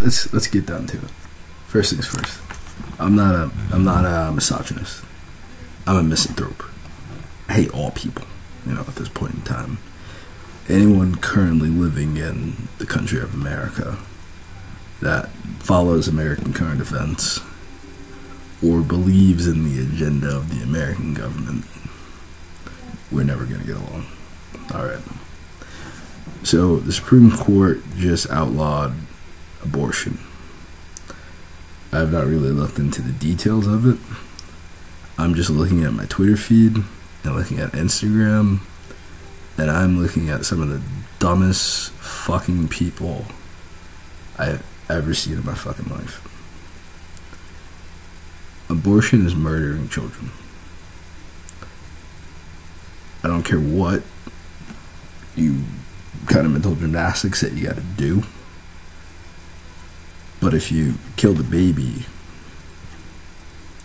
let's get down to it. First things first. I'm not a misogynist. I'm a misanthrope. I hate all people, at this point in time. Anyone currently living in the country of America that follows American current events or believes in the agenda of the American government, we're never going to get along. Alright. So, the Supreme Court just outlawed abortion. I have not really looked into the details of it. I'm just looking at my Twitter feed and looking at Instagram, and I'm looking at some of the dumbest fucking people I've ever seen in my fucking life. Abortion is murdering children. I don't care what you kind of mental gymnastics that you gotta do, but if you kill the baby,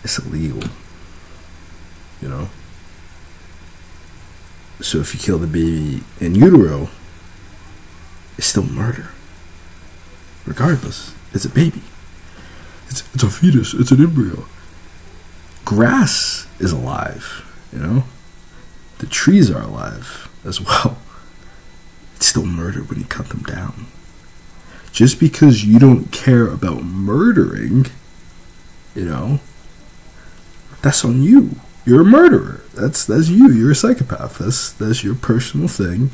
it's illegal, So if you kill the baby in utero, it's still murder. Regardless, it's a baby. It's a fetus. It's an embryo. Grass is alive, The trees are alive as well. It's still murder when you cut them down. Just because you don't care about murdering, that's on you. You're a murderer. That's you. You're a psychopath. That's your personal thing.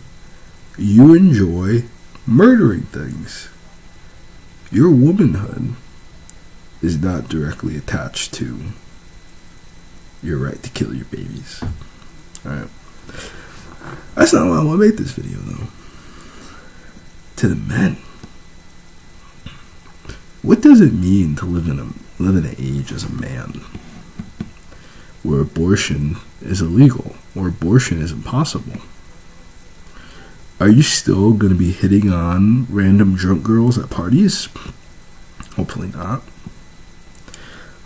You enjoy murdering things. Your womanhood is not directly attached to your right to kill your babies. Alright. That's not why I want to make this video, though. To the men. What does it mean to live in an age as a man where abortion is illegal, or abortion is impossible? Are you still going to be hitting on random drunk girls at parties? Hopefully not.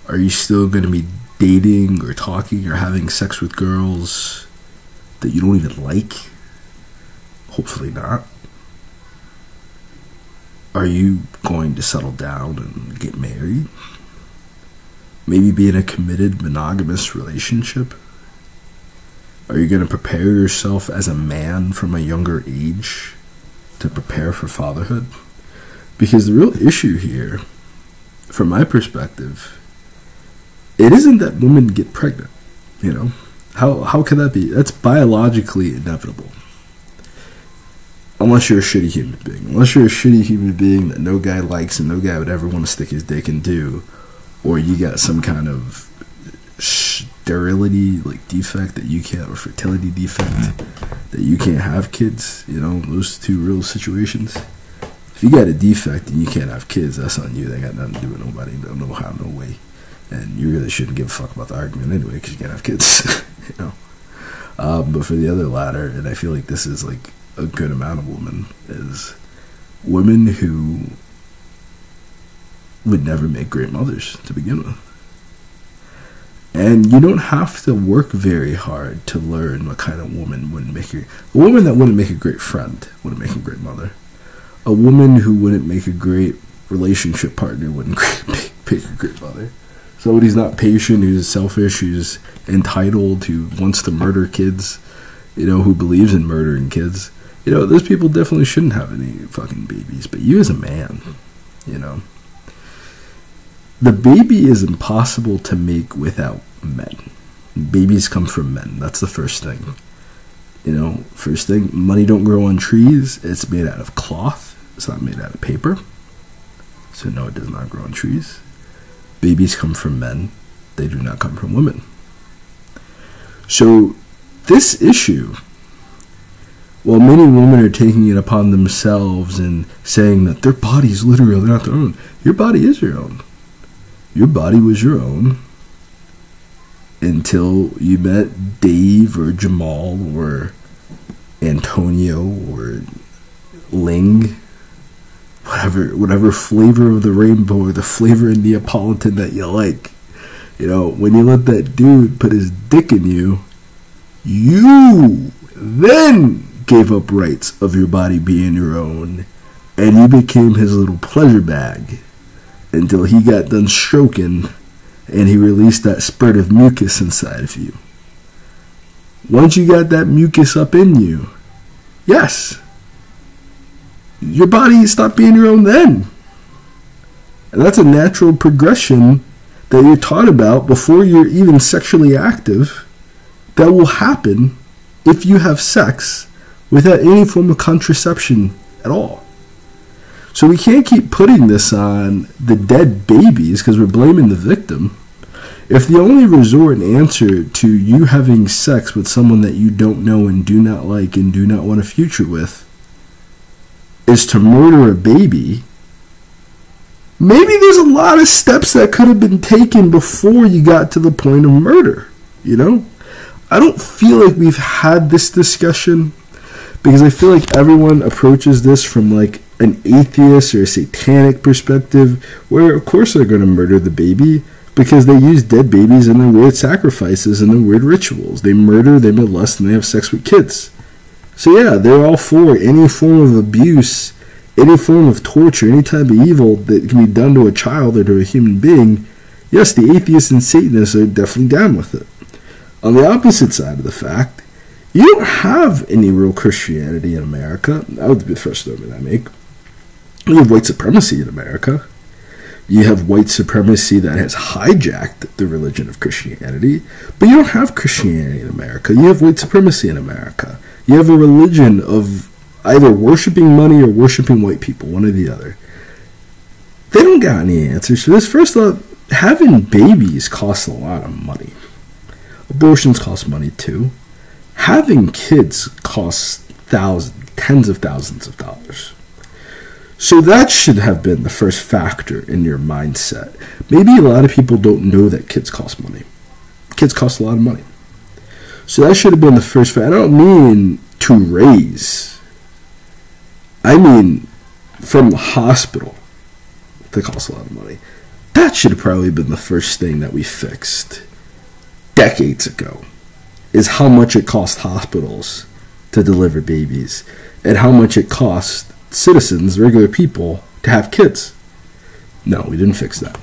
Are you still going to be dating or talking or having sex with girls that you don't even like? Hopefully not. Are you going to settle down and get married? Maybe be in a committed monogamous relationship? Are you going to prepare yourself as a man from a younger age to prepare for fatherhood? Because the real issue here, from my perspective, it isn't that women get pregnant, How can that be? That's biologically inevitable. Unless you're a shitty human being. Unless you're a shitty human being that no guy likes and no guy would ever want to stick his dick into, or you got some kind of sterility defect that you can't, or fertility defect that you can't have kids, those two real situations. If you got a defect and you can't have kids, that's on you. They got nothing to do with nobody. No how, no way. And you really shouldn't give a fuck about the argument anyway, because you can't have kids. But for the other latter, and I feel like this is a good amount of women, is women who would never make great mothers to begin with. And you don't have to work very hard to learn what kind of woman wouldn't make a woman that wouldn't make a great friend wouldn't make a great mother. A woman who wouldn't make a great relationship partner wouldn't make a great mother. Somebody who's not patient, who's selfish, who's entitled, who wants to murder kids, who believes in murdering kids. Those people definitely shouldn't have any fucking babies. But you as a man, the baby is impossible to make without men. Babies come from men. That's the first thing. First thing, money don't grow on trees. It's made out of cloth. It's not made out of paper. So no, it does not grow on trees. Babies come from men. They do not come from women. So this issue, while many women are taking it upon themselves and saying that their body is literally not their own, your body is your own. Your body was your own until you met Dave or Jamal or Antonio or Ling, whatever flavor of the rainbow or the flavor in Neapolitan that you like. When you let that dude put his dick in you, you then gave up rights of your body being your own and you became his little pleasure bag until he got done stroking and he released that spurt of mucus inside of you. Once you got that mucus up in you, yes, your body stopped being your own then. And that's a natural progression that you're taught about before you're even sexually active that will happen if you have sex without any form of contraception at all. So we can't keep putting this on the dead babies because we're blaming the victim. If the only resort and answer to you having sex with someone that you don't know and do not like and do not want a future with is to murder a baby, maybe there's a lot of steps that could have been taken before you got to the point of murder, you know? I don't feel like we've had this discussion because I feel like everyone approaches this from like an atheist or a satanic perspective where of course they're going to murder the baby because they use dead babies in their weird sacrifices and their weird rituals. They murder, they molest, and they have sex with kids. So yeah, they're all for any form of abuse, any form of torture, any type of evil that can be done to a child or to a human being. Yes, the atheists and Satanists are definitely down with it. On the opposite side of the fact, you don't have any real Christianity in America. That would be the first statement I make. You have white supremacy in America. You have white supremacy that has hijacked the religion of Christianity, but you don't have Christianity in America. You have white supremacy in America. You have a religion of either worshiping money or worshiping white people, one or the other. They don't got any answers for this. First off, having babies costs a lot of money. Abortions cost money too. Having kids costs tens of thousands of dollars. So that should have been the first factor in your mindset. Maybe a lot of people don't know that kids cost money. Kids cost a lot of money. So that should have been the first factor. I don't mean to raise. I mean from the hospital. That costs a lot of money. That should have probably been the first thing that we fixed decades ago, is how much it cost hospitals to deliver babies and how much it cost citizens, regular people, to have kids. No, we didn't fix that.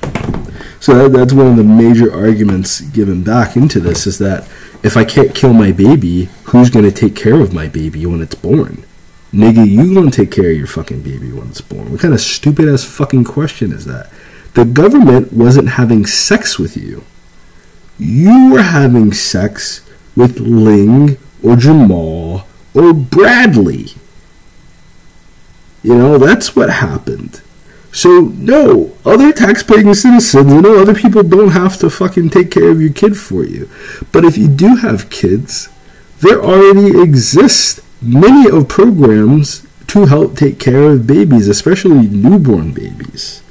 So that's one of the major arguments given back into this, is that if I can't kill my baby, who's going to take care of my baby when it's born? Nigga, you going to take care of your fucking baby when it's born. What kind of stupid ass fucking question is that? The government wasn't having sex with you. You were having sex with Ling or Jamal or Bradley. You know, that's what happened. So, no, other tax-paying citizens, you know, other people don't have to fucking take care of your kid for you. But if you do have kids, there already exist many of programs to help take care of babies, especially newborn babies.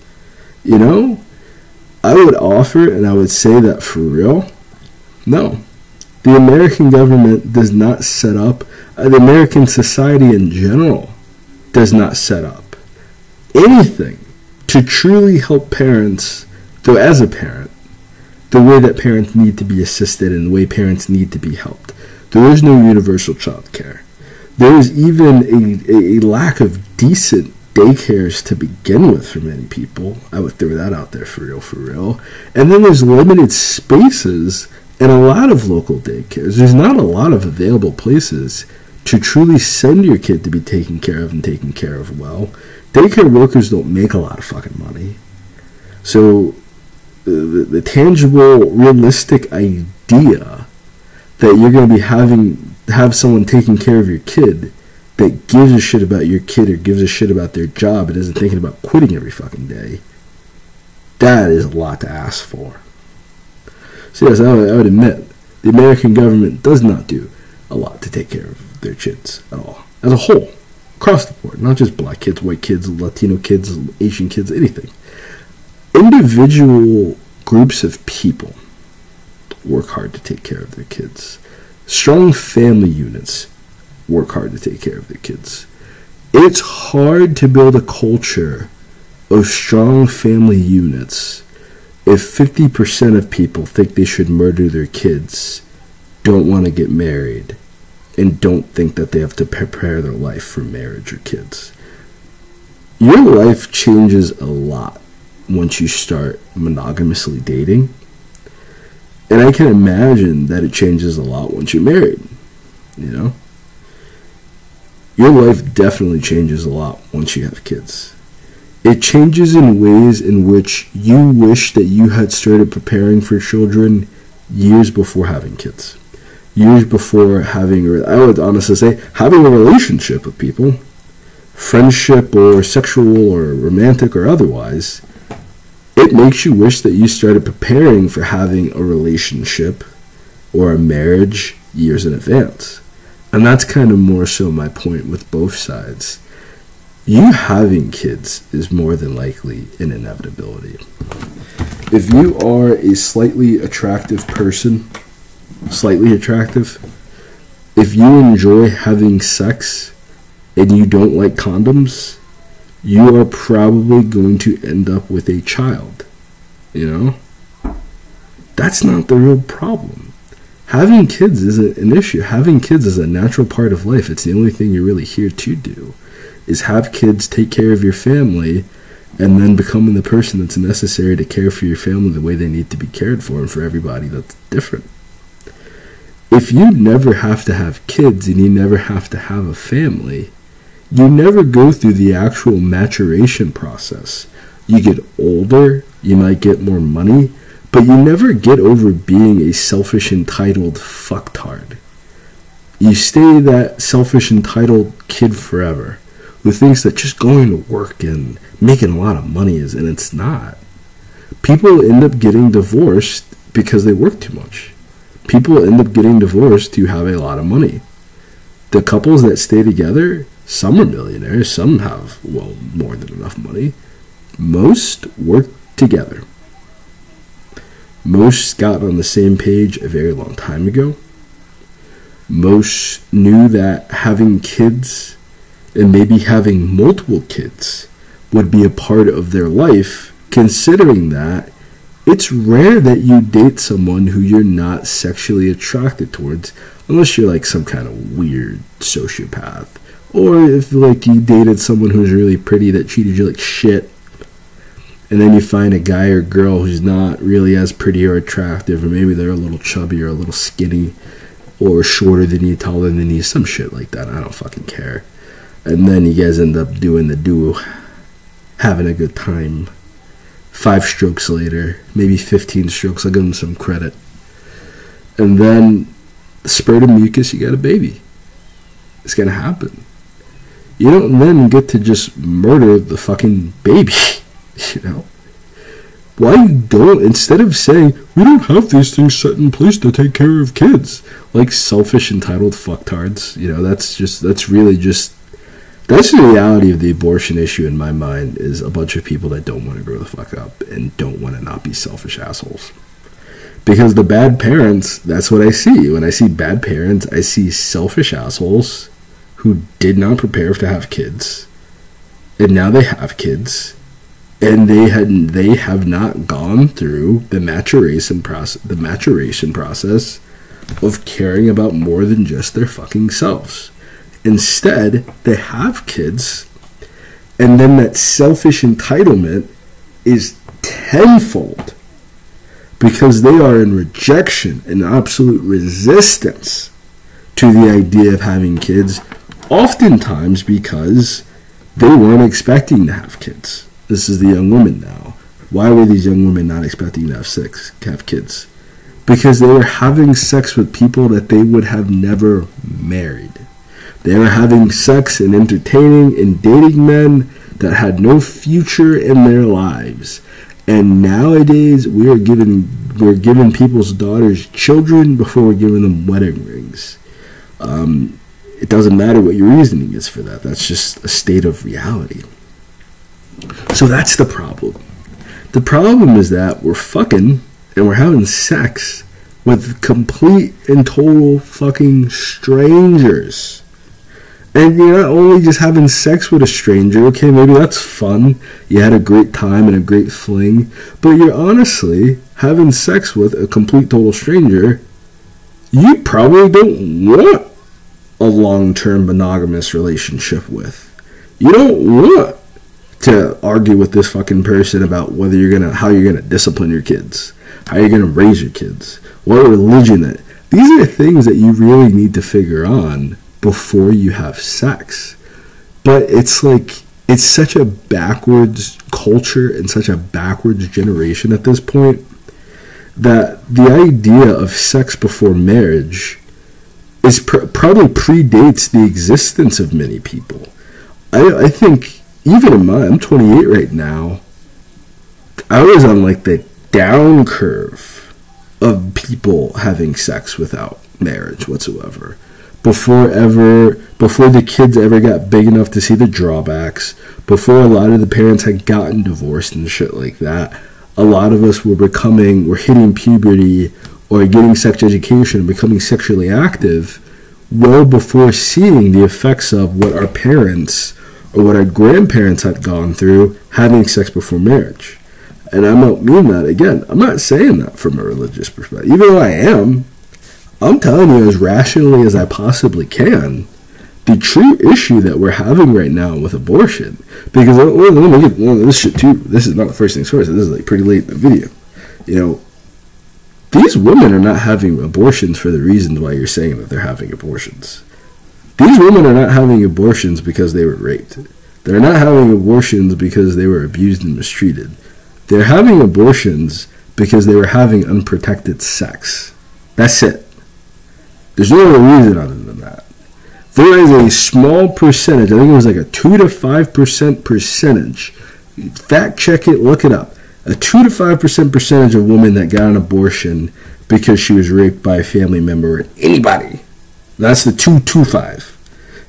You know, I would offer, and I would say that for real, no. The American government does not set up, the American society in general does not set up anything to truly help parents, though as a parent, the way that parents need to be assisted and the way parents need to be helped. There is no universal child care. There is even a lack of decent daycares to begin with for many people. I would throw that out there for real. And then there's limited spaces in a lot of local daycares. There's not a lot of available places to truly send your kid to be taken care of and taken care of well. Daycare workers don't make a lot of fucking money. So the tangible, realistic idea that you're going to be have someone taking care of your kid that gives a shit about your kid or gives a shit about their job and isn't thinking about quitting every fucking day, that is a lot to ask for. So yes, I would admit, the American government does not do a lot to take care of their kids at all. As a whole, across the board, not just black kids, white kids, Latino kids, Asian kids, anything. Individual groups of people work hard to take care of their kids. Strong family units work hard to take care of their kids. It's hard to build a culture of strong family units if 50% of people think they should murder their kids, don't want to get married, and don't think that they have to prepare their life for marriage or kids. your life changes a lot once you start monogamously dating. And I can imagine that it changes a lot once you're married, you know? Your life definitely changes a lot once you have kids. It changes in ways in which you wish that you had started preparing for children years before having kids. Years before having, I would honestly say, having a relationship with people, friendship or sexual or romantic or otherwise. It makes you wish that you started preparing for having a relationship or a marriage years in advance. And that's kind of more so my point with both sides. You having kids is more than likely an inevitability. If you are a slightly attractive person, if you enjoy having sex and you don't like condoms, you are probably going to end up with a child, you know? That's not the real problem. Having kids isn't an issue. Having kids is a natural part of life. It's the only thing you're really here to do, is have kids, take care of your family, and then becoming the person that's necessary to care for your family the way they need to be cared for, and for everybody that's different. If you never have to have kids and you never have to have a family, you never go through the actual maturation process. You get older, you might get more money, but you never get over being a selfish, entitled fucktard. You stay that selfish, entitled kid forever, who thinks that just going to work and making a lot of money is, and it's not. People end up getting divorced because they work too much. People end up getting divorced who have a lot of money. The couples that stay together, some are millionaires, some have, well, more than enough money. Most work together. Most got on the same page a very long time ago. Most knew that having kids and maybe having multiple kids would be a part of their life, considering that it's rare that you date someone who you're not sexually attracted towards, unless you're like some kind of weird sociopath. Or if like you dated someone who's really pretty that treated you like shit, and then you find a guy or girl who's not really as pretty or attractive, or maybe they're a little chubby or a little skinny, or shorter than you, taller than you, some shit like that. I don't fucking care. And then you guys end up doing the duo, having a good time. 5 strokes later, maybe 15 strokes, I'll give them some credit. And then, spurt of mucus, you got a baby. It's gonna happen. You don't then get to just murder the fucking baby, you know? Why you don't, instead of saying, we don't have these things set in place to take care of kids, like selfish, entitled fucktards, you know, that's the reality of the abortion issue in my mind, is a bunch of people that don't want to grow the fuck up and don't want to not be selfish assholes. Because the bad parents, that's what I see. When I see bad parents, I see selfish assholes who did not prepare to have kids, and now they have kids, and they have not gone through the maturation process of caring about more than just their fucking selves. Instead, they have kids, and then that selfish entitlement is tenfold, because they are in rejection and absolute resistance to the idea of having kids, oftentimes because they weren't expecting to have kids. This is the young women now. Why were these young women not expecting to have kids? Because they were having sex with people that they would have never married. They were having sex and entertaining and dating men that had no future in their lives. And nowadays, we're giving people's daughters children before we're giving them wedding rings. It doesn't matter what your reasoning is for that. That's just a state of reality. So that's the problem. The problem is that we're fucking and we're having sex with complete and total fucking strangers. And you're not only just having sex with a stranger, okay, maybe that's fun, you had a great time and a great fling, but you're honestly having sex with a complete total stranger you probably don't want a long-term monogamous relationship with. You don't want to argue with this fucking person about whether how you're gonna discipline your kids, how you're gonna raise your kids, what religion that. These are things that you really need to figure on before you have sex. But it's like, it's such a backwards culture and such a backwards generation at this point that the idea of sex before marriage is probably predates the existence of many people. I think even in I'm 28 right now, I was on like the down curve of people having sex without marriage whatsoever. Before the kids ever got big enough to see the drawbacks, before a lot of the parents had gotten divorced and shit like that, a lot of us were hitting puberty or getting sex education and becoming sexually active well before seeing the effects of what our parents or what our grandparents had gone through having sex before marriage. And I don't mean that, again, I'm not saying that from a religious perspective. Even though I am, I'm telling you as rationally as I possibly can the true issue that we're having right now with abortion. Because let me get this shit too. This is not the first things first. This is like pretty late in the video. You know, these women are not having abortions for the reasons why you're saying that they're having abortions. These women are not having abortions because they were raped. They're not having abortions because they were abused and mistreated. They're having abortions because they were having unprotected sex. That's it. There's no other reason other than that. There is a small percentage, I think it was like a 2 to 5% percentage. Fact check it, look it up. A 2 to 5% percentage of women that got an abortion because she was raped by a family member or anybody. That's the 225.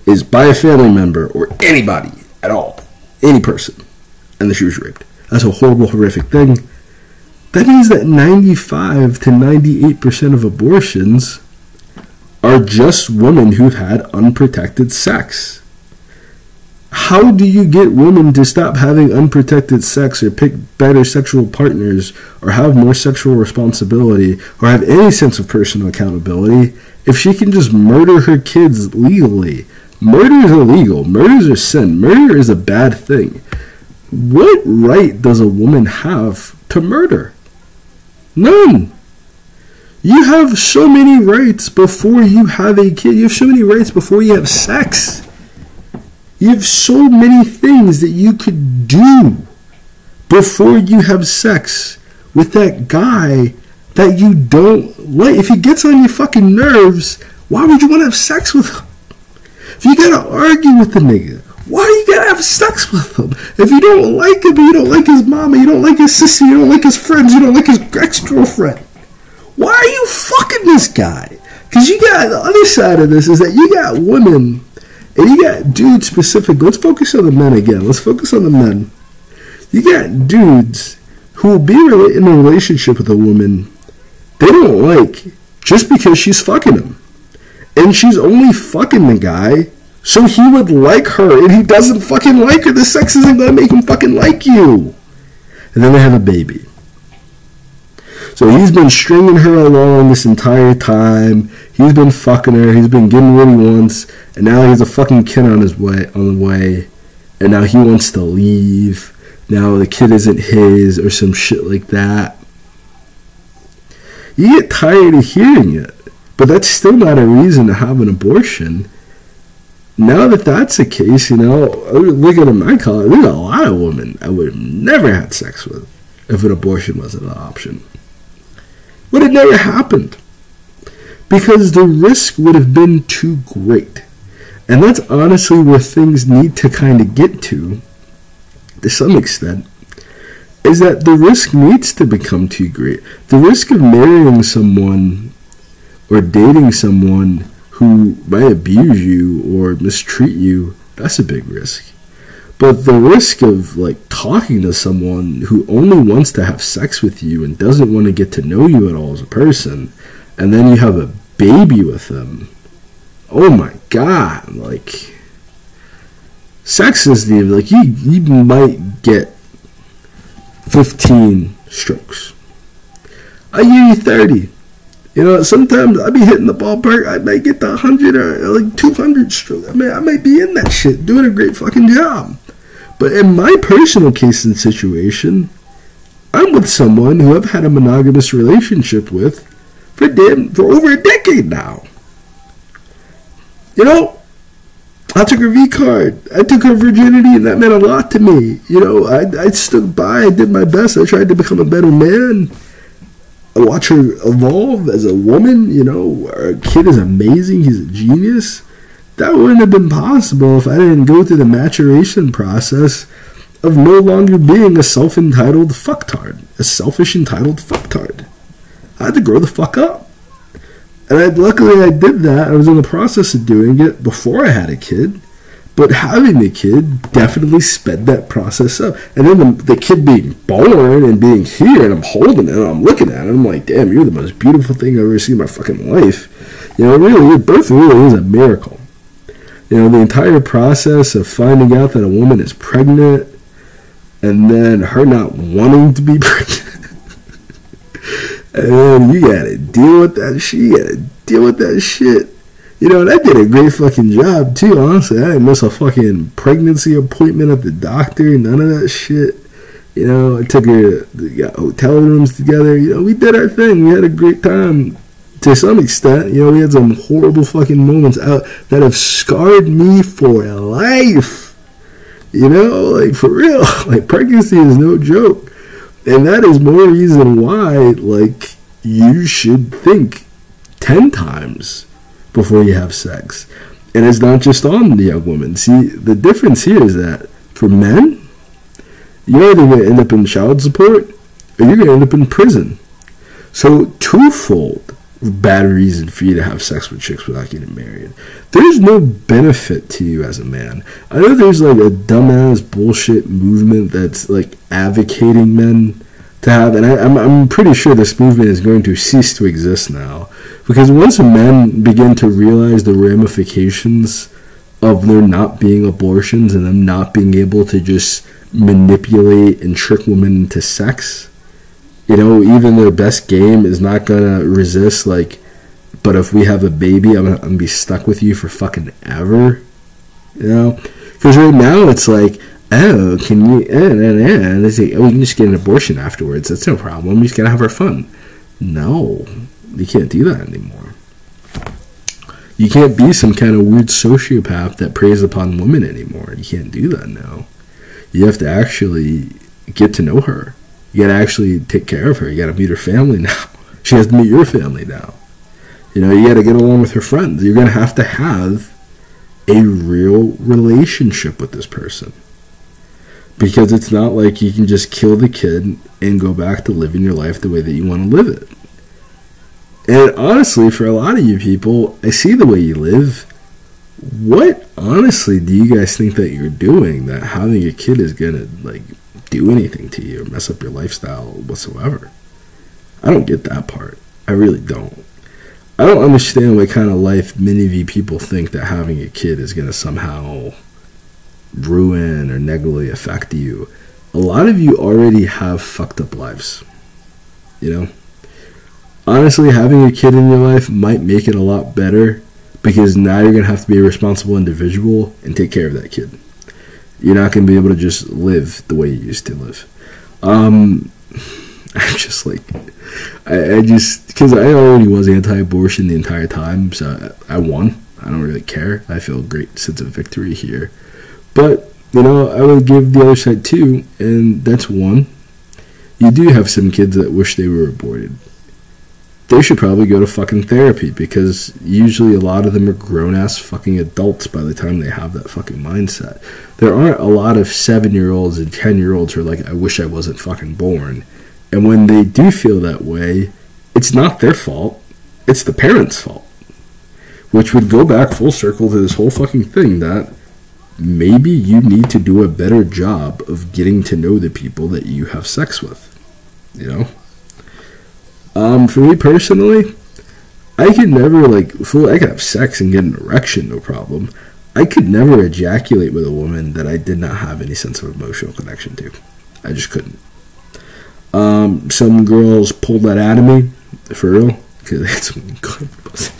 Is by a family member or anybody at all. Any person. And then she was raped. That's a horrible, horrific thing. That means that 95 to 98% of abortions are just women who've had unprotected sex. How do you get women to stop having unprotected sex or pick better sexual partners or have more sexual responsibility or have any sense of personal accountability if she can just murder her kids legally? Murder is illegal. Murder is a sin. Murder is a bad thing. What right does a woman have to murder? None. You have so many rights before you have a kid. You have so many rights before you have sex. You have so many things that you could do before you have sex with that guy that you don't like. If he gets on your fucking nerves, why would you want to have sex with him? If you gotta argue with the nigga, why do you gotta have sex with him? If you don't like him, you don't like his mama, you don't like his sister, you don't like his friends, you don't like his ex-girlfriend, why are you fucking this guy? Because you got the other side of this is that you got women and you got dudes specific. Let's focus on the men again. Let's focus on the men. You got dudes who will be in a relationship with a woman they don't like just because she's fucking him. And she's only fucking the guy so he would like her, and he doesn't fucking like her. The sex isn't going to make him fucking like you. And then they have a baby. So he's been stringing her along this entire time. He's been fucking her. He's been getting what he wants. And now he has a fucking kid on the way. And now he wants to leave. Now the kid isn't his or some shit like that. You get tired of hearing it. But that's still not a reason to have an abortion. Now that that's the case, you know, looking at my college, there's a lot of women I would have never had sex with if an abortion wasn't an option. Would have never happened. Because the risk would have been too great. And that's honestly where things need to kind of get to some extent, is that the risk needs to become too great. The risk of marrying someone or dating someone who might abuse you or mistreat you, that's a big risk. But the risk of like talking to someone who only wants to have sex with you and doesn't want to get to know you at all as a person, and then you have a baby with them, oh my god, like, sex is the, like, you might get 15 strokes. I give you 30. You know, sometimes I be hitting the ballpark, I might get the 100 or like 200 strokes. I mean, I might be in that shit, doing a great fucking job. But in my personal case and situation, I'm with someone who I've had a monogamous relationship with for over a decade now. You know, I took her V-card. I took her virginity, and that meant a lot to me. You know, I stood by. I did my best. I tried to become a better man. I watch her evolve as a woman. You know, our kid is amazing. He's a genius. That wouldn't have been possible if I didn't go through the maturation process of no longer being a self-entitled fucktard. A selfish, entitled fucktard. I had to grow the fuck up. And luckily I did that. I was in the process of doing it before I had a kid. But having a kid definitely sped that process up. And then the kid being born and being here, and I'm holding it, and I'm looking at it, and I'm like, damn, you're the most beautiful thing I've ever seen in my fucking life. You know, really, birth really is a miracle. You know, the entire process of finding out that a woman is pregnant, and then her not wanting to be pregnant. And then you gotta deal with that shit. You gotta deal with that shit. You know, and I did a great fucking job too, honestly. I didn't miss a fucking pregnancy appointment at the doctor. None of that shit. You know, I took her, we got hotel rooms together. You know, we did our thing. We had a great time. To some extent, you know, we had some horrible fucking moments out that have scarred me for life. You know, like, for real. Like, pregnancy is no joke. And that is more reason why, like, you should think 10 times before you have sex. And it's not just on the young women. See, the difference here is that for men, you're either going to end up in child support or you're going to end up in prison. So, twofold bad reason for you to have sex with chicks without getting married. There's no benefit to you as a man. I know there's like a dumbass bullshit movement that's like advocating men to have, and I'm pretty sure this movement is going to cease to exist now, because once men begin to realize the ramifications of there not being abortions and them not being able to just manipulate and trick women into sex, you know, even their best game is not gonna resist, like, but if we have a baby, I'm gonna be stuck with you for fucking ever, you know? Because right now it's like, oh, can you, and they say, oh, you can just get an abortion afterwards. That's no problem. You just gotta have our fun. No, you can't do that anymore. You can't be some kind of weird sociopath that preys upon women anymore. You can't do that now. You have to actually get to know her. You gotta actually take care of her. You gotta meet her family now. She has to meet your family now. You know, you gotta get along with her friends. You're gonna have a real relationship with this person. Because it's not like you can just kill the kid and go back to living your life the way that you want to live it. And honestly, for a lot of you people, I see the way you live. What, honestly, do you guys think that you're doing that having a kid is gonna, like, do anything to you or mess up your lifestyle whatsoever? I don't get that part. I really don't. I don't understand what kind of life many of you people think that having a kid is going to somehow ruin or negatively affect you. A lot of you already have fucked up lives. You know? Honestly, having a kid in your life might make it a lot better, because now you're going to have to be a responsible individual and take care of that kid. You're not going to be able to just live the way you used to live. I just like, I just, because I already was anti-abortion the entire time, so I won. I don't really care. I feel a great sense of victory here. But, you know, I would give the other side too, and that's one. You do have some kids that wish they were aborted. They should probably go to fucking therapy, because usually a lot of them are grown-ass fucking adults by the time they have that fucking mindset. There aren't a lot of 7-year-olds and 10-year-olds who are like, I wish I wasn't fucking born. And when they do feel that way, it's not their fault. It's the parents' fault. Which would go back full circle to this whole fucking thing that maybe you need to do a better job of getting to know the people that you have sex with. You know? For me personally, I could never, like, I could have sex and get an erection, no problem. I could never ejaculate with a woman that I did not have any sense of emotional connection to. I just couldn't. Some girls pulled that out of me, for real, because they had some good pussy.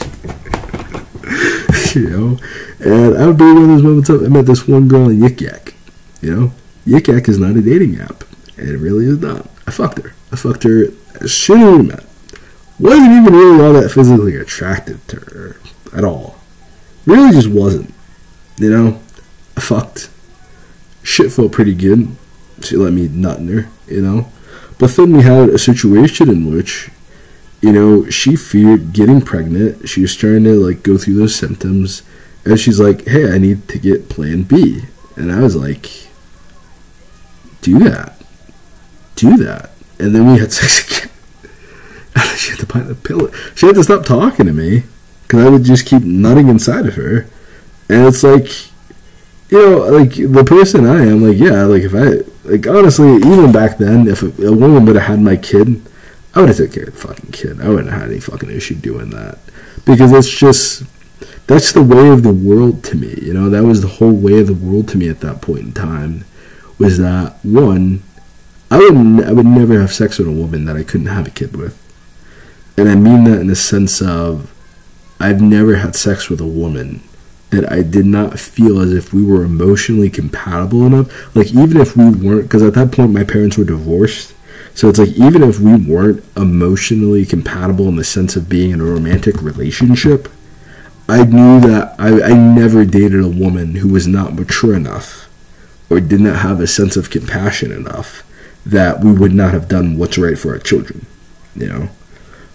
You know? And I would be one of those moments, I met this one girl in Yik Yak, you know? Yik Yak is not a dating app. It really is not. I fucked her. I fucked her as soon as we met. Wasn't even really all that physically attracted to her at all. Really just wasn't. You know? I fucked. Shit felt pretty good. She let me nut in her, you know? But then we had a situation in which, you know, she feared getting pregnant. She was trying to, like, go through those symptoms. And she's like, hey, I need to get plan B. And I was like, do that. Do that. And then we had sex again. She had to buy the pillow. She had to stop talking to me because I would just keep nutting inside of her. And it's like, you know, like, the person I am, like, yeah, like, if I, like, honestly, even back then, if a woman would have had my kid, I would have taken care of the fucking kid. I wouldn't have had any fucking issue doing that. Because it's just, that's the way of the world to me, you know? That was the whole way of the world to me at that point in time, was that, one, I would never have sex with a woman that I couldn't have a kid with. And I mean that in the sense of, I've never had sex with a woman that I did not feel as if we were emotionally compatible enough. Like, even if we weren't, because at that point my parents were divorced, so it's like, even if we weren't emotionally compatible in the sense of being in a romantic relationship, I knew that I never dated a woman who was not mature enough or did not have a sense of compassion enough that we would not have done what's right for our children, you know?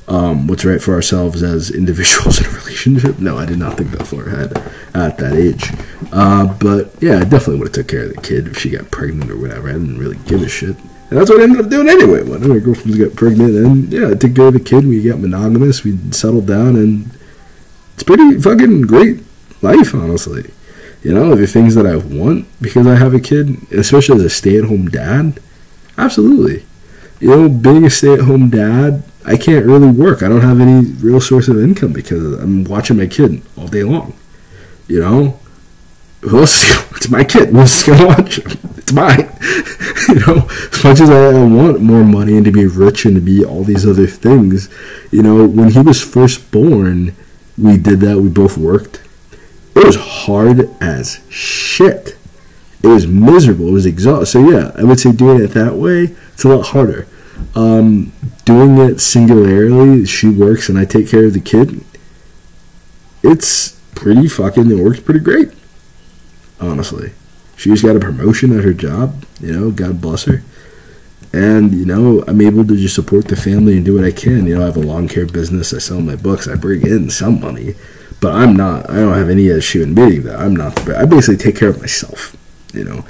What's right for ourselves as individuals in a relationship. No, I did not think that far ahead at that age. But yeah, I definitely would have took care of the kid if she got pregnant or whatever. I didn't really give a shit. And that's what I ended up doing anyway. One of my girlfriends got pregnant, and yeah, I took care of the kid. We got monogamous. We settled down, and it's pretty fucking great life, honestly. You know, the things that I want because I have a kid, especially as a stay-at-home dad, absolutely. You know, being a stay-at-home dad, I can't really work. I don't have any real source of income because I'm watching my kid all day long. You know? Who else is going to... It's my kid. Who else is going to watch him? It's mine. You know? As much as I want more money and to be rich and to be all these other things, you know, when he was first born, we did that. We both worked. It was hard as shit. It was miserable. It was exhausting. So yeah, I would say doing it that way, it's a lot harder. Doing it singularly, she works and I take care of the kid, it's pretty fucking, it works pretty great, honestly. She just got a promotion at her job, you know, God bless her. And, you know, I'm able to just support the family and do what I can. You know, I have a lawn care business, I sell my books, I bring in some money, but I don't have any issue admitting that I'm not, I basically take care of myself, you know.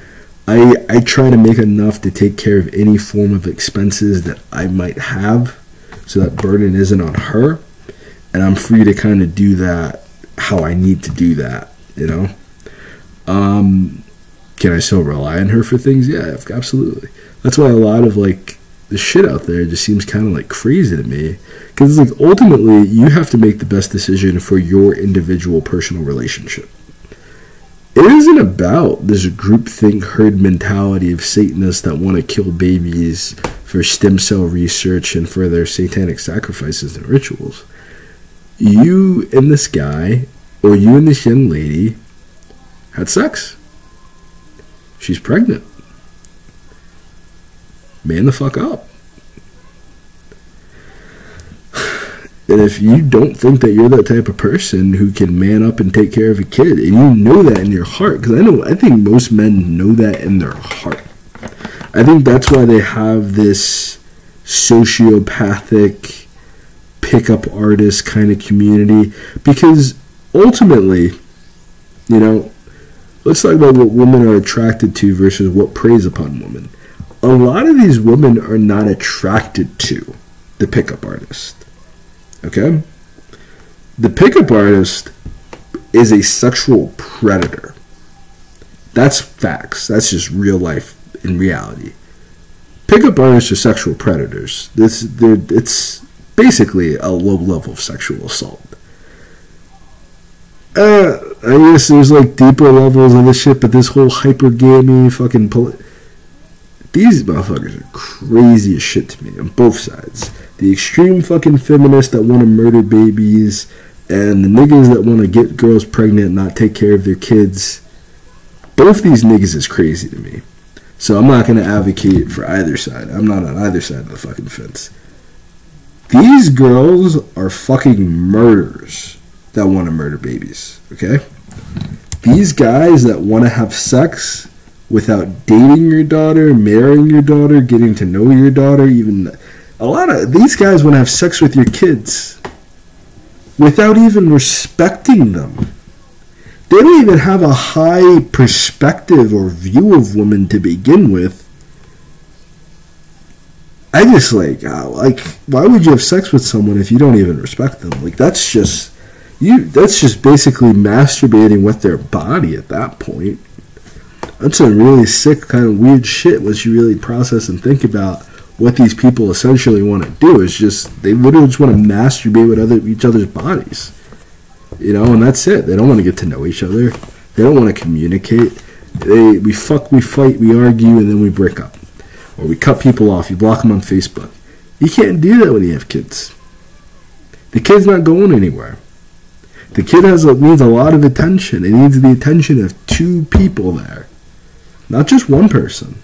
I try to make enough to take care of any form of expenses that I might have so that burden isn't on her, and I'm free to kind of do that how I need to do that, you know. Can I still rely on her for things? Yeah, absolutely. That's why a lot of, like, the shit out there just seems kind of, like, crazy to me, because it's like, ultimately, you have to make the best decision for your individual personal relationship. It isn't about this groupthink herd mentality of Satanists that want to kill babies for stem cell research and for their satanic sacrifices and rituals. You and this guy, or you and this young lady, had sex. She's pregnant. Man the fuck up. And if you don't think that you're that type of person who can man up and take care of a kid, and you know that in your heart, because I think most men know that in their heart. I think that's why they have this sociopathic pickup artist kind of community, because ultimately, you know, let's talk about what women are attracted to versus what preys upon women. A lot of these women are not attracted to the pickup artist. Okay? The pickup artist is a sexual predator. That's facts. That's just real life in reality. Pickup artists are sexual predators. It's basically a low level of sexual assault. I guess there's like deeper levels of this shit, but this whole hypergamy fucking... These motherfuckers are crazy as shit to me on both sides. The extreme fucking feminists that want to murder babies, and the niggas that want to get girls pregnant and not take care of their kids. Both these niggas is crazy to me. So I'm not going to advocate for either side. I'm not on either side of the fucking fence. These girls are fucking murderers that want to murder babies, okay? These guys that want to have sex without dating your daughter, marrying your daughter, getting to know your daughter, even a lot of these guys want to have sex with your kids without even respecting them. They don't even have a high perspective or view of women to begin with. I just like, why would you have sex with someone if you don't even respect them? Like, that's just basically masturbating with their body at that point. That's a really sick kind of weird shit once you really process and think about what these people essentially want to do. Is just, they literally just want to masturbate with each other's bodies. You know, and that's it. They don't want to get to know each other. They don't want to communicate. We fuck, we fight, we argue, and then we break up. Or we cut people off. You block them on Facebook. You can't do that when you have kids. The kid's not going anywhere. The kid needs a lot of attention. It needs the attention of two people there. Not just one person.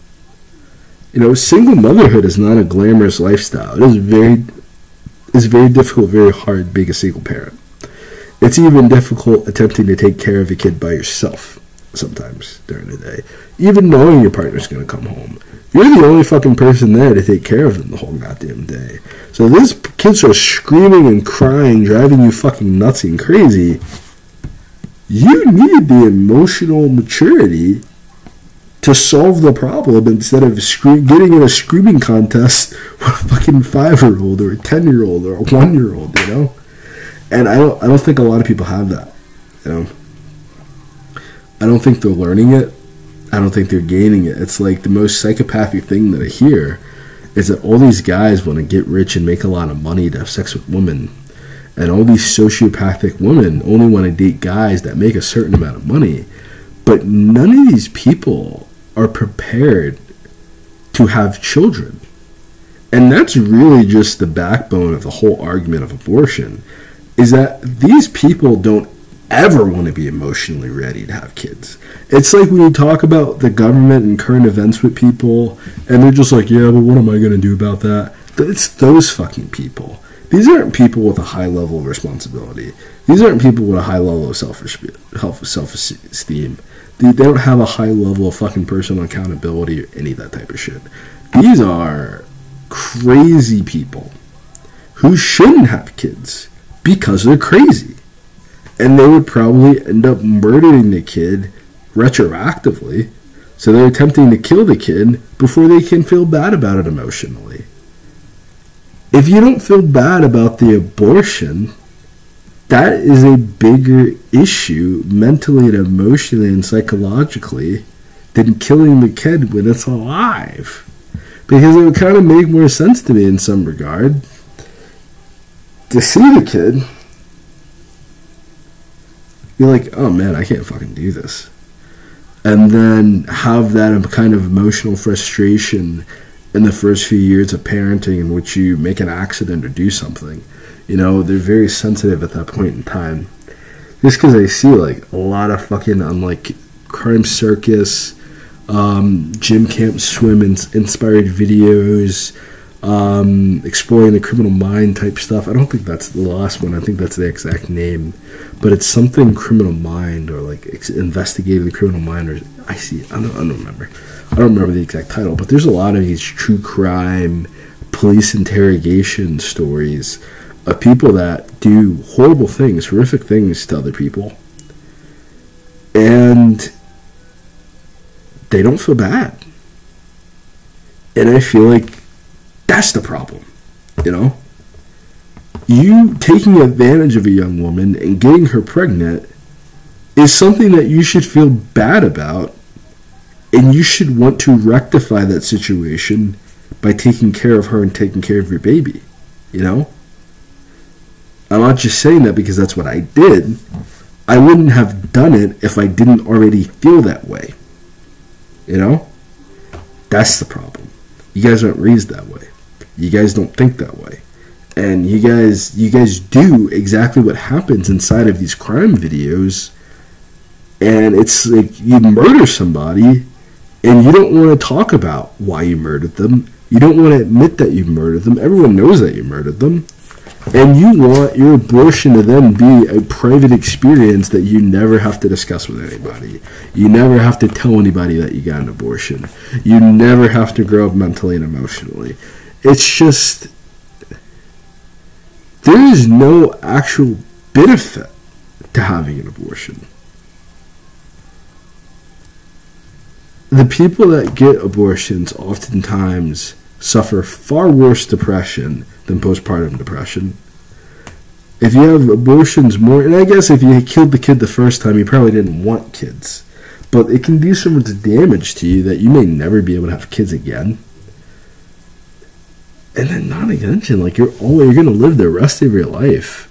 You know, single motherhood is not a glamorous lifestyle. It's very difficult, very hard being a single parent. It's even difficult attempting to take care of a kid by yourself sometimes during the day. Even knowing your partner's going to come home. You're the only fucking person there to take care of them the whole goddamn day. So these kids are screaming and crying, driving you fucking nuts and crazy. You need the emotional maturity to solve the problem instead of getting in a screaming contest with a fucking 5-year-old or a 10-year-old or a 1-year-old, you know? And I don't think a lot of people have that, you know? I don't think they're learning it. I don't think they're gaining it. It's like the most psychopathic thing that I hear is that all these guys want to get rich and make a lot of money to have sex with women. And all these sociopathic women only want to date guys that make a certain amount of money. But none of these people are prepared to have children. And that's really just the backbone of the whole argument of abortion, is that these people don't ever want to be emotionally ready to have kids. It's like when you talk about the government and current events with people, and they're just like, yeah, but what am I going to do about that? It's those fucking people. These aren't people with a high level of responsibility. These aren't people with a high level of self-esteem. They don't have a high level of fucking personal accountability or any of that type of shit. These are crazy people who shouldn't have kids because they're crazy. And they would probably end up murdering the kid retroactively. So they're attempting to kill the kid before they can feel bad about it emotionally. If you don't feel bad about the abortion, that is a bigger issue mentally and emotionally and psychologically than killing the kid when it's alive. Because it would kind of make more sense to me in some regard to see the kid, you're like, oh man, I can't fucking do this. And then have that kind of emotional frustration in the first few years of parenting in which you make an accident or do something. You know, they're very sensitive at that point in time. Just because I see like a lot of fucking on like Crime Circus, gym camp swim inspired videos, exploring the criminal mind type stuff. I don't think that's the last one. I think that's the exact name, but it's something criminal mind or like investigating the criminal mind. Or I don't remember. I don't remember the exact title. But there's a lot of these true crime, police interrogation stories of people that do horrible things, horrific things to other people, and they don't feel bad. And I feel like that's the problem, you know? You taking advantage of a young woman and getting her pregnant is something that you should feel bad about, and you should want to rectify that situation by taking care of her and taking care of your baby, you know? I'm not just saying that because that's what I did. I wouldn't have done it if I didn't already feel that way, you know? That's the problem. You guys aren't raised that way. You guys don't think that way. And you guys do exactly what happens inside of these crime videos. And it's like you murder somebody And you don't want to talk about why you murdered them. You don't want to admit that you murdered them. Everyone knows that you murdered them. And you want your abortion to then be a private experience that you never have to discuss with anybody. You never have to tell anybody that you got an abortion. You never have to grow up mentally and emotionally. It's just, there is no actual benefit to having an abortion. The people that get abortions oftentimes suffer far worse depression than postpartum depression. If you have abortions more, and I guess if you killed the kid the first time, you probably didn't want kids, but it can do so much damage to you that you may never be able to have kids again. And then not to mention, like, you're going to live the rest of your life.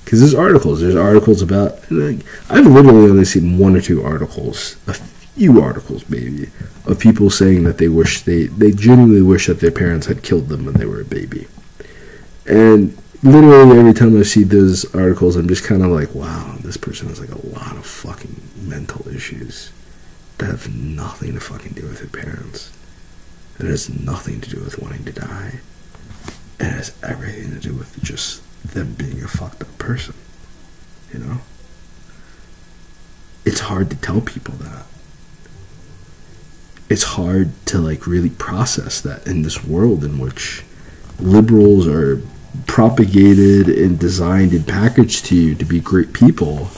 Because there's articles about, like, I've literally only seen one or two articles, a few articles maybe, of people saying that they wish they genuinely wish that their parents had killed them when they were a baby. And literally every time I see those articles, I'm just kind of like, wow, this person has like a lot of fucking mental issues that have nothing to fucking do with their parents. It has nothing to do with wanting to die. It has everything to do with just them being a fucked up person. You know? It's hard to tell people that. It's hard to like really process that in this world in which liberals are propagated and designed and packaged to you to be great people,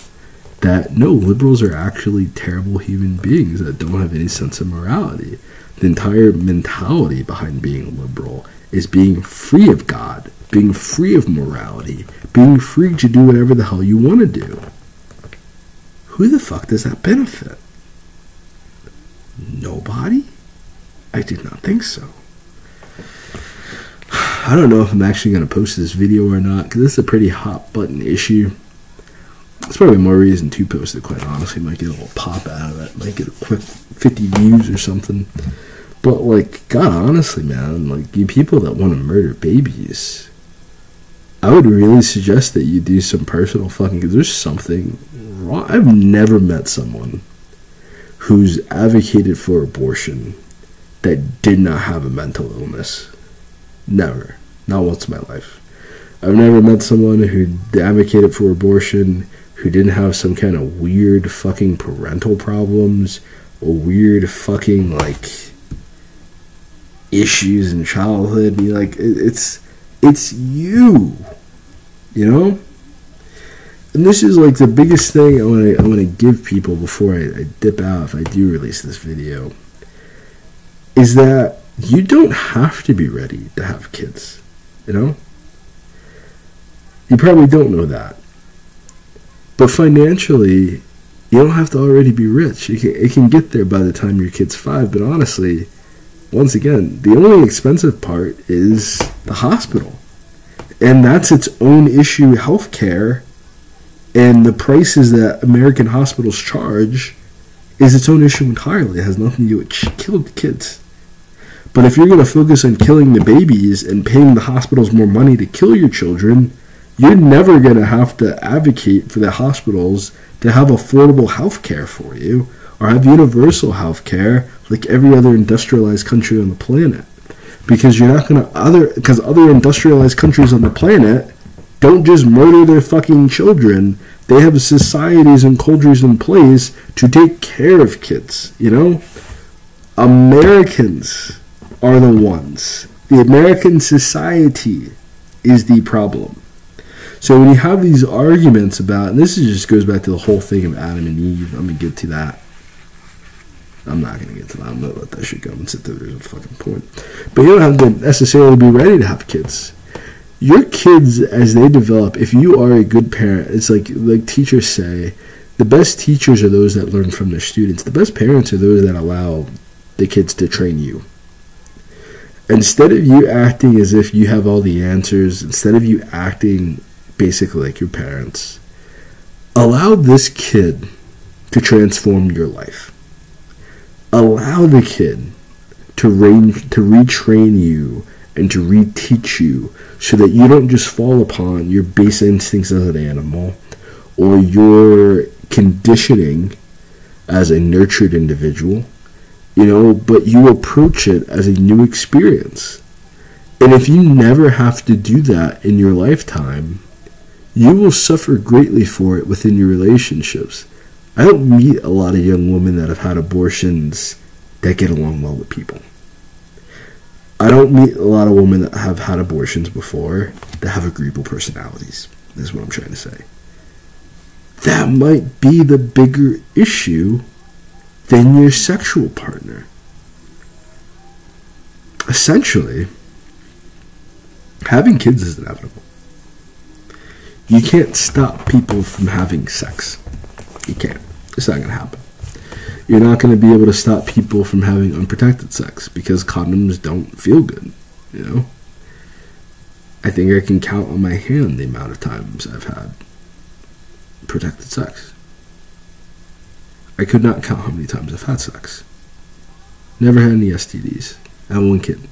that no, liberals are actually terrible human beings that don't have any sense of morality. The entire mentality behind being liberal is being free of God, being free of morality, being free to do whatever the hell you want to do. Who the fuck does that benefit? Nobody? I did not think so. I don't know if I'm actually going to post this video or not, because this is a pretty hot button issue. It's probably more reason to post it, quite honestly. Might get a little pop out of it. Might get a quick 50 views or something. But, like, God, honestly, man, like, you people that want to murder babies, I would really suggest that you do some personal fucking, because there's something wrong. I've never met someone who's advocated for abortion that did not have a mental illness. Never. Not once in my life. I've never met someone who advocated for abortion who didn't have some kind of weird fucking parental problems or weird fucking, like, issues in childhood. Be like, it's you, you know? And this is like the biggest thing I want to give people before I dip out, if I do release this video, is that you don't have to be ready to have kids, you know? You probably don't know that. But financially, you don't have to already be rich. It can get there by the time your kid's 5, but honestly, once again, the only expensive part is the hospital. And that's its own issue, healthcare, and the prices that American hospitals charge is its own issue entirely. It has nothing to do with killing the kids. But if you're going to focus on killing the babies and paying the hospitals more money to kill your children, you're never going to have to advocate for the hospitals to have affordable health care for you or have universal health care like every other industrialized country on the planet. Because you're not going to, because other industrialized countries on the planet don't just murder their fucking children. They have societies and cultures in place to take care of kids, you know? Americans are the ones. The American society is the problem. So when you have these arguments about, and this just goes back to the whole thing of Adam and Eve, I'm going to get to that. I'm not going to get to that. I'm going to let that shit go and sit there. There's a fucking point. But you don't have to necessarily be ready to have kids. Your kids, as they develop, if you are a good parent, it's like teachers say, the best teachers are those that learn from their students. The best parents are those that allow the kids to train you. Instead of you acting as if you have all the answers, instead of you acting basically like your parents, allow this kid to transform your life. Allow the kid to retrain you and to reteach you so that you don't just fall upon your base instincts as an animal or your conditioning as a nurtured individual. but you approach it as a new experience. And if you never have to do that in your lifetime, you will suffer greatly for it within your relationships. I don't meet a lot of young women that have had abortions that get along well with people. I don't meet a lot of women that have had abortions before that have agreeable personalities. That's what I'm trying to say. That might be the bigger issue than your sexual partner. Essentially, having kids is inevitable. You can't stop people from having sex. You can't. It's not going to happen. You're not going to be able to stop people from having unprotected sex because condoms don't feel good, I think I can count on my hand the amount of times I've had protected sex. I could not count how many times I've had sex. Never had any STDs. I have one kid.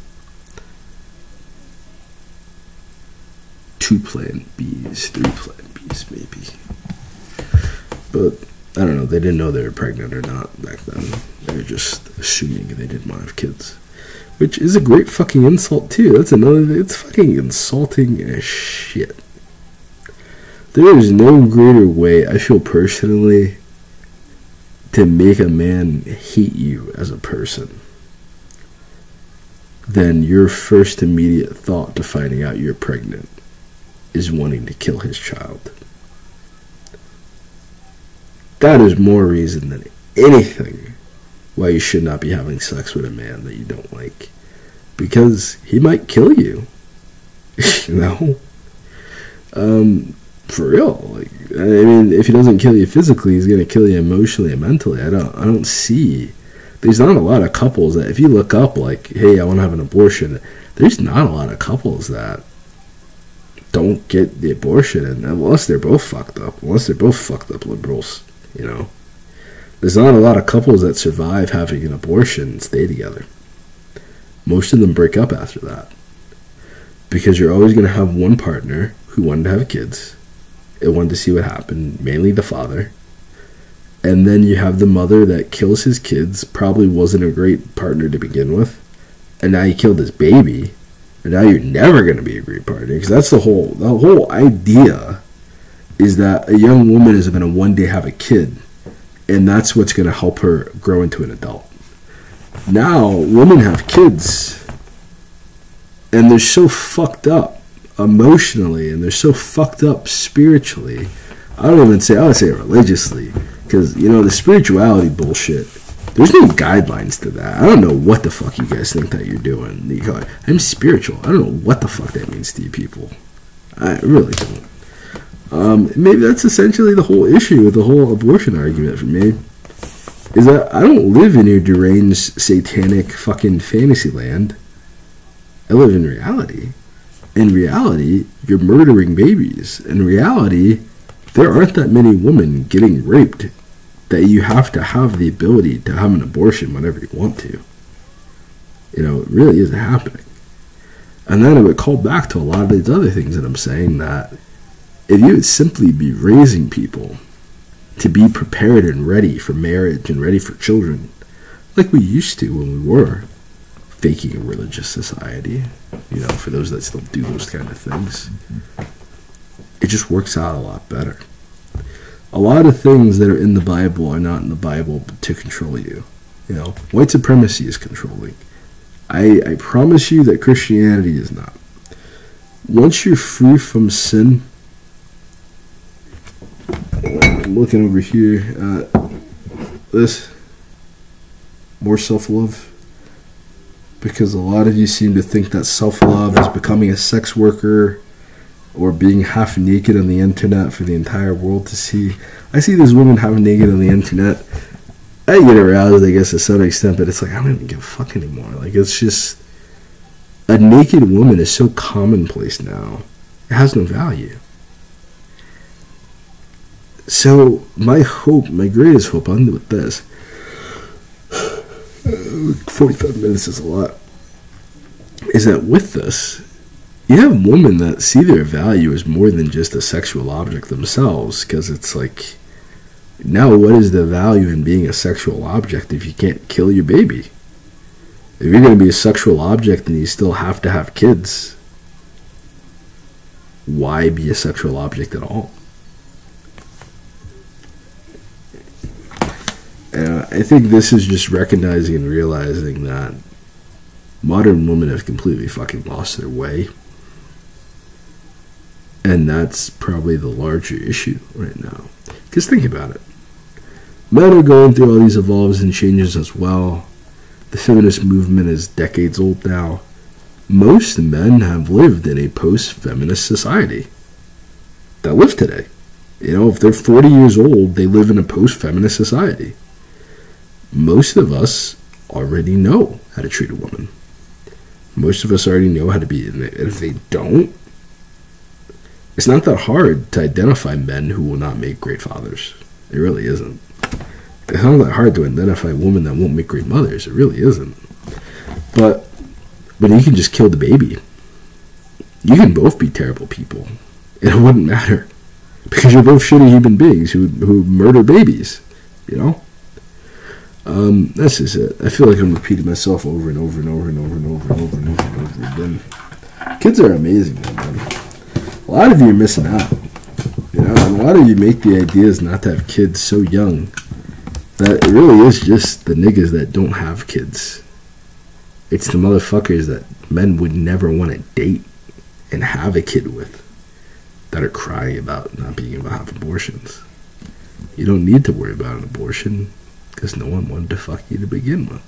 2 plan Bs, 3 plan Bs maybe. But I don't know, they didn't know they were pregnant or not back then. They were just assuming they didn't want to have kids. Which is a great fucking insult too. That's another thing. It's fucking insulting as shit. There is no greater way, I feel personally, to make a man hate you as a person than your first immediate thought to finding out you're pregnant is wanting to kill his child. That is more reason than anything why you should not be having sex with a man that you don't like. Because he might kill you. For real. If he doesn't kill you physically, he's going to kill you emotionally and mentally. I don't see. There's not a lot of couples that, if you look up, hey, I want to have an abortion, there's not a lot of couples that don't get the abortion, and unless they're both fucked up liberals, There's not a lot of couples that survive having an abortion and stay together. Most of them break up after that. Because you're always going to have one partner who wanted to have kids and wanted to see what happened, mainly the father. And then you have the mother that kills his kids, probably wasn't a great partner to begin with, and now you killed his baby, and now you're never going to be a great partner. Because that's the whole idea, is that a young woman is going to one day have a kid, and that's what's going to help her grow into an adult. Now, women have kids, and they're so fucked up emotionally, and they're so fucked up spiritually. I would say religiously, because, the spirituality bullshit, there's no guidelines to that. I don't know what the fuck you guys think that you're doing. You go, I'm spiritual. I don't know what the fuck that means to you people. I really don't. Maybe that's essentially the whole issue with the whole abortion argument for me, is that I don't live in your deranged, satanic fucking fantasy land. I live in reality. In reality, you're murdering babies. In reality, there aren't that many women getting raped that you have to have the ability to have an abortion whenever you want to. It really isn't happening. And then it would call back to a lot of these other things that I'm saying, that if you would simply be raising people to be prepared and ready for marriage and ready for children, like we used to when we were faking a religious society, for those that still do those kind of things, it just works out a lot better. A lot of things that are in the Bible are not in the Bible to control you. White supremacy is controlling. I promise you that Christianity is not. Once you're free from sin, I'm looking over here at this, more self-love, because a lot of you seem to think that self-love is becoming a sex worker or being half naked on the internet for the entire world to see. I see these women half naked on the internet. I get aroused, I guess, to some extent, but it's I don't even give a fuck anymore. It's just, a naked woman is so commonplace now. It has no value. So, my greatest hope, I'll end with this. 45 minutes is a lot. Is that with this, you have women that see their value as more than just a sexual object themselves, because it's now what is the value in being a sexual object if you can't kill your baby? If you're going to be a sexual object and you still have to have kids, why be a sexual object at all? And I think this is just recognizing and realizing that modern women have completely fucking lost their way. And that's probably the larger issue right now. Because think about it. Men are going through all these evolves and changes as well. The feminist movement is decades old now. Most men have lived in a post-feminist society that live today. You know, if they're 40 years old, they live in a post-feminist society. Most of us already know how to treat a woman. Most of us already know how to be in it. And if they don't, it's not that hard to identify men who will not make great fathers. It really isn't. It's not that hard to identify women that won't make great mothers. It really isn't. But you can just kill the baby. You can both be terrible people. And it wouldn't matter. Because you're both shitty human beings who murder babies. You know? That's just it. I feel like I'm repeating myself over and over and over and over and over and over and over and over again. Kids are amazing, man. A lot of you are missing out. You know, and a lot of you make the ideas not to have kids so young that it really is just the niggas that don't have kids. It's the motherfuckers that men would never want to date and have a kid with that are crying about not being able to have abortions. You don't need to worry about an abortion because no one wanted to fuck you to begin with.